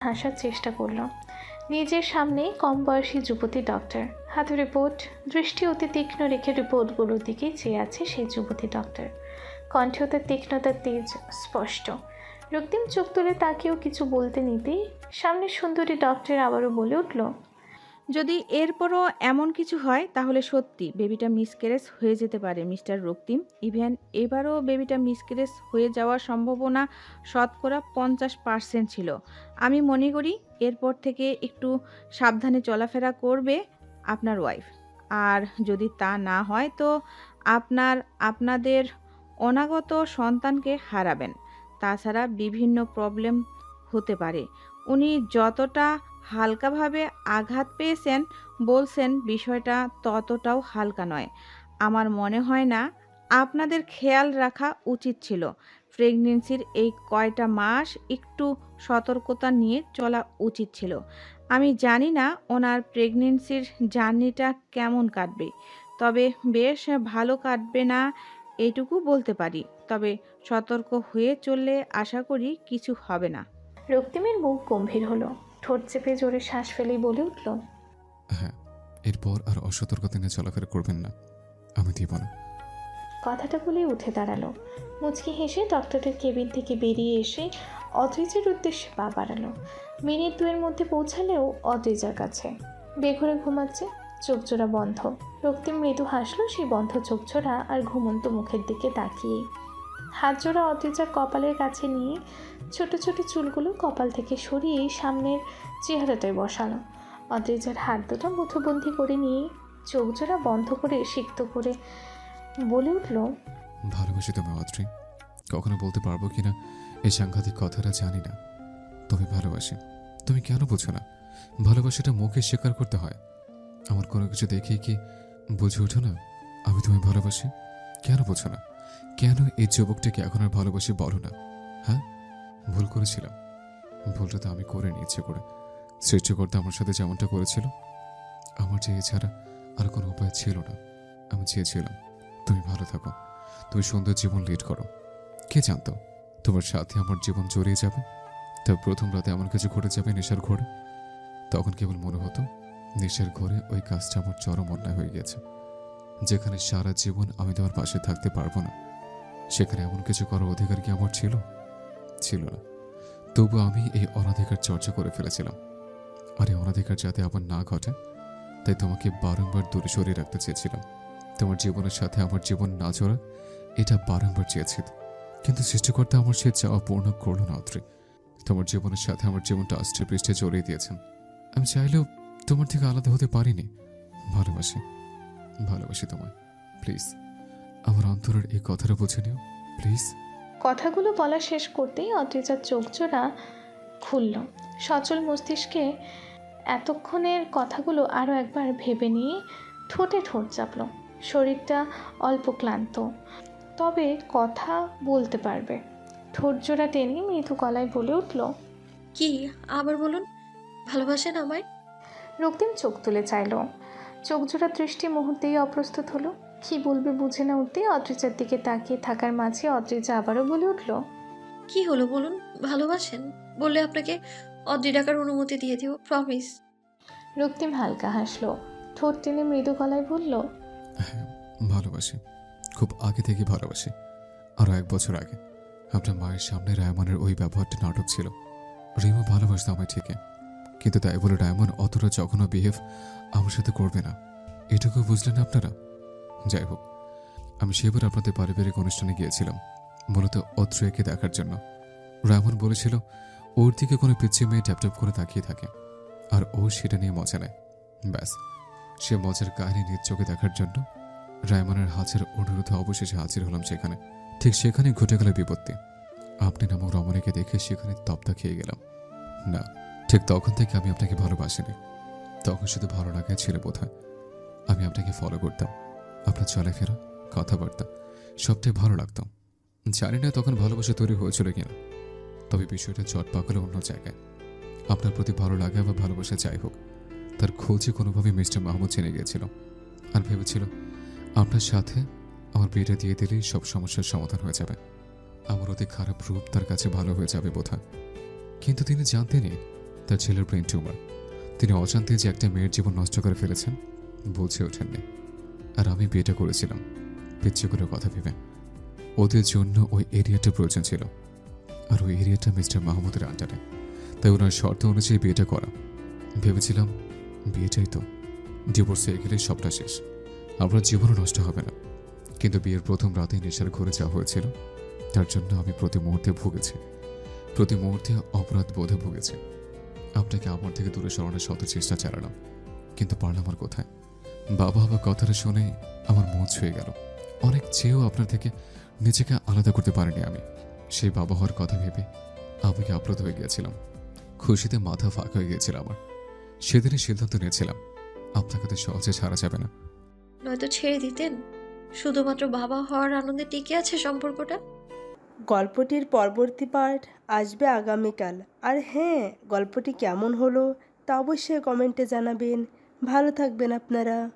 হাসার চেষ্টা করলো। নিজের সামনেই কম বয়সী যুবতী ডক্টর, হাতে রিপোর্ট, দৃষ্টি অতি তীক্ষ্ণ রেখে রিপোর্টগুলোর দিকেই চেয়ে আছে সেই যুবতী ডক্টর। কণ্ঠে তার তীক্ষ্ণতার তেজ স্পষ্ট। রক্তিম চোখ তুলে তাকেও কিছু বলতে নিতেই সামনের সুন্দরী ডক্টর আবারও বলে উঠল, যদি এরপরও এমন কিছু হয় তাহলে সত্যি বেবিটা মিসক্যারেজ হয়ে যেতে পারে মিস্টার রক্তিম। ইভেন এবারও বেবিটা মিসক্যারেজ হয়ে যাওয়ার সম্ভাবনা শতকরা 50% ছিল। আমি মনে করি এরপর থেকে একটু সাবধানে চলাফেরা করবে আপনার ওয়াইফ। আর যদি তা না হয় তো আপনাদের অনাগত সন্তানকে হারাবেন। তাছাড়া বিভিন্ন প্রবলেম হতে পারে। উনি যতটা হালকাভাবে আঘাত পেয়েছেন বলছেন, বিষয়টা ততটাও হালকা নয়। আমার মনে হয় না আপনাদের খেয়াল রাখা উচিত ছিল। প্রেগনেন্সির এই কয়টা মাস একটু সতর্কতা নিয়ে চলা উচিত ছিল। আমি জানি না ওনার প্রেগনেন্সির জার্নিটা কেমন কাটবে, তবে বেশ ভালো কাটবে না এইটুকু বলতে পারি। তবে সতর্ক হয়ে চললে আশা করি কিছু হবে না। রক্তিমের মুখ গম্ভীর হলো, ঠোঁট চেপে জোরে শ্বাস ফেলেই বলে উঠল, হ্যাঁ, এরপর আর অসতর্কতা নিয়ে চলাফেরা করবেন না, আমি দিব না। কথাটা বলেই উঠে দাঁড়ালো। মুচকি হেসে ডক্টরের কেবিন থেকে বেরিয়ে এসে অদ্রিজার উদ্দেশ্যে পা বাড়ালো। মিনিট দুয়ের মধ্যে পৌঁছালেও অদ্রিজার কাছে বেঘরে ঘুমাচ্ছে, চোখজোড়া বন্ধ। রক্তিম মৃদু হাসলো সেই বন্ধ চোখজোড়া আর ঘুমন্ত মুখের দিকে তাকিয়ে। হাত জোড়া অদ্রিজার কপালের কাছে নিয়ে ছোট ছোট চুলগুলো কপাল থেকে সরিয়ে সামনের চেহারাটায় বসালো। অদ্রিজার হাত দুটো মুঠোবন্দি করে নিয়ে চোখজোড়া বন্ধ করে সিক্ত করে বলে উঠল, ভালোবাসি তুমি অদ্রি। কখনো বলতে পারবো কিনা এই সাংঘাতিক কথাটা জানি না, তবে ভালোবাসি। তুমি কেন বুঝো না? ভালোবাসাটা মুখে স্বীকার করতে হয়। আমার কোনো কিছু দেখেই কি বুঝে ওঠো না আমি তোমায় ভালোবাসি? কেন বোঝো না? কেন এই যুবকটাকে এখন আর ভালোবাসি বলো না? হ্যাঁ, ভুল করেছিলাম। ভুলটা তো আমি করে ইচ্ছে করে। সৃষ্টিকর্তা আমার সাথে যেমনটা করেছিল, আমার যে এছাড়া আর কোনো উপায় ছিল না। আমি চেয়েছিলাম তুমি ভালো থাকো, তুমি সুন্দর জীবন লিড করো। কে জানতো তোমার সাথে আমার জীবন জড়িয়ে যাবে? তার প্রথম রাতে এমন কিছু ঘটে যাবে নেশার ঘোরে। তখন কেবল মনে হতো নেশার ঘোরে ওই কাজটা আমার চরম অন্যায় হয়ে গেছে। যেখানে সারা জীবন আমি তোমার পাশে থাকতে পারবো না, সেখানে এমন কিছু করার অধিকার কি আমার ছিল? ছিল না। তবু আমি এই অনাধিকার চর্চা করে ফেলেছিলাম। আর এই অনাধিকার যাতে আবার না ঘটে, তাই তোমাকে বারংবার দূরে সরিয়ে রাখতে চেয়েছিলাম। তোমার জীবনের সাথে আমার জীবন না জড়া, এটা বারংবার চেয়েছি। কিন্তু সৃষ্টিকর্তা আমার সে চাওয়া পূর্ণ করল না অদ্রি। তোমার জীবনের সাথে আমার জীবনটা আষ্টে পৃষ্ঠে জড়িয়ে দিয়েছেন। আমি চাইলেও তোমার থেকে আলাদা হতে পারিনি। ভালোবাসি, ভালোবাসি তোমায়। প্লিজ আমার অন্তরের এই কথাটা বুঝে নিও, প্লিজ। কথাগুলো বলা শেষ করতেই অদ্রিজার চোখজোড়া খুলল। সচল মস্তিষ্কে এতক্ষণের কথাগুলো আরও একবার ভেবে নিয়ে ঠোঁটে ঠোঁট চাপল। শরীরটা অল্প ক্লান্ত, তবে কথা বলতে পারবে। ঠোঁট জোড়া টেনে মৃদু গলায় বলে উঠল, কি আবার বলুন, ভালোবাসেন আমায়? রক্তিম চোখ তুলে চাইল। চোখজোড়া দৃষ্টি মুহূর্তেই অপ্রস্তুত হলো। কি বলবে বুঝে না উঠতে অদ্রিজার দিকে তাকিয়ে থাকার মাঝে অদ্রিজা আবারও বলে উঠল, কি হলো বলুন, ভালোবাসেন? বললে আপনাকে অদ্রি ডাকার অনুমতি দিয়ে দিও, প্রমিস। রক্তিম হালকা হাসলো, ঠোঁট টেনে মৃদু গলায় বলল, হ্যাঁ, ভালোবাসি। খুব আগে থেকে ভালোবাসি। আরও 1 বছর আগে আপনার মায়ের সামনে রায়মনের ওই ব্যবহারটা নাটক ছিল। রিমু ভালোবাসতো আমায় ঠিকই, কিন্তু তাই বলে ডায়মন্ড অতটা যখনও বিহেভ আমার সাথে করবে না, এটুকু বুঝলেন আপনারা? যাই হোক, আমি সেবার আপনাদের পারিবারিক অনুষ্ঠানে গিয়েছিলাম মূলত অত্রয়কে দেখার জন্য। রায়মন বলেছিল ওর দিকে কোনো পিচ্ছি মেয়ে ট্যাপট্যাপ করে তাকিয়ে থাকে, আর ও সেটা নিয়ে মজা নেয়। ব্যাস, সে মজার কাহিনী নিজ চোখে দেখার জন্য রায়মনের হাজার অনুরোধে অবশেষে হাজির হলাম সেখানে। ঠিক সেখানেই ঘটে গেল বিপত্তি। আপনি নামক রমণীকে দেখে সেখানে তপ্তা খেয়ে গেলাম। না, ঠিক তখন থেকে আমি আপনাকে ভালোবাসিনি। তখন শুধু ভালো লাগা ছিল বোধহয়। আমি আপনাকে ফলো করতাম, আপনার চলাফেরা, কথাবার্তা সবটাই ভালো লাগতো। জানি না তখন ভালোবাসা তৈরি হয়েছিল কিনা, তবে বিষয়টা চট পাকলে অন্য জায়গায়। আপনার প্রতি ভালো লাগা বা ভালোবাসা যাই হোক, তার খোঁজে কোনোভাবে মিস্টার মাহমুদ জেনে গিয়েছিল আর ভেবেছিল আপনার সাথে আমার বিয়েটা দিয়ে দিলেই সব সমস্যার সমাধান হয়ে যাবে। আমার অতি খারাপ রূপ তার কাছে ভালো হয়ে যাবে বোধহয়। কিন্তু তিনি জানতেনই তার ছেলের ব্রেন টিউমার। তিনি অজান্তে যে একটা মেয়ের জীবন নষ্ট করে ফেলেছেন বুঝে ওঠেননি। আর আমি বিয়েটা করেছিলাম পিচ্ছি করে কথা ভেবে। ওদের জন্য ওই এরিয়াটা প্রয়োজন ছিল, আর ওই এরিয়াটা মিস্টার মাহমুদের আন্ডারে। তাই ওনার শর্ত অনুযায়ী বিয়েটা করা। ভেবেছিলাম বিয়েটাই তো, ডিভোর্স হয়ে গেলে সবটা শেষ, আপনার জীবনও নষ্ট হবে না। কিন্তু বিয়ের প্রথম রাতেই নেশার ঘরে যাওয়া হয়েছিল। তার জন্য আমি প্রতি মুহূর্তে ভুগেছি, প্রতি মুহূর্তে অপরাধ বোধে ভুগেছি। আপনাকে আমার থেকে দূরে সরানোর শত চেষ্টা চালালাম, কিন্তু পারলাম আর কোথায়। বাবা আমার কথাটা শুনে আমার মন ছুঁয়ে গেল। অনেক চেয়েও আপনার থেকে নিজেকে আলাদা করতে পারিনি আমি। সেই বাবা হওয়ার কথা ভেবে আমাকে আপ্লুত হয়ে গিয়েছিলাম। খুশিতে মাথা ফাঁকা হয়ে গিয়েছিল আমার। সেদিনই সিদ্ধান্ত নিয়েছিলাম আপনাকে তো সহজে ছাড়া যাবে না। নয়তো ছেড়ে দিতেন? শুধুমাত্র বাবা হওয়ার আনন্দে টিকে আছে সম্পর্কটা। গল্পটির পরবর্তী পার্ট আসবে আগামীকাল। আর হ্যাঁ, গল্পটি কেমন হলো তা অবশ্যই কমেন্টে জানাবেন। ভালো থাকবেন আপনারা।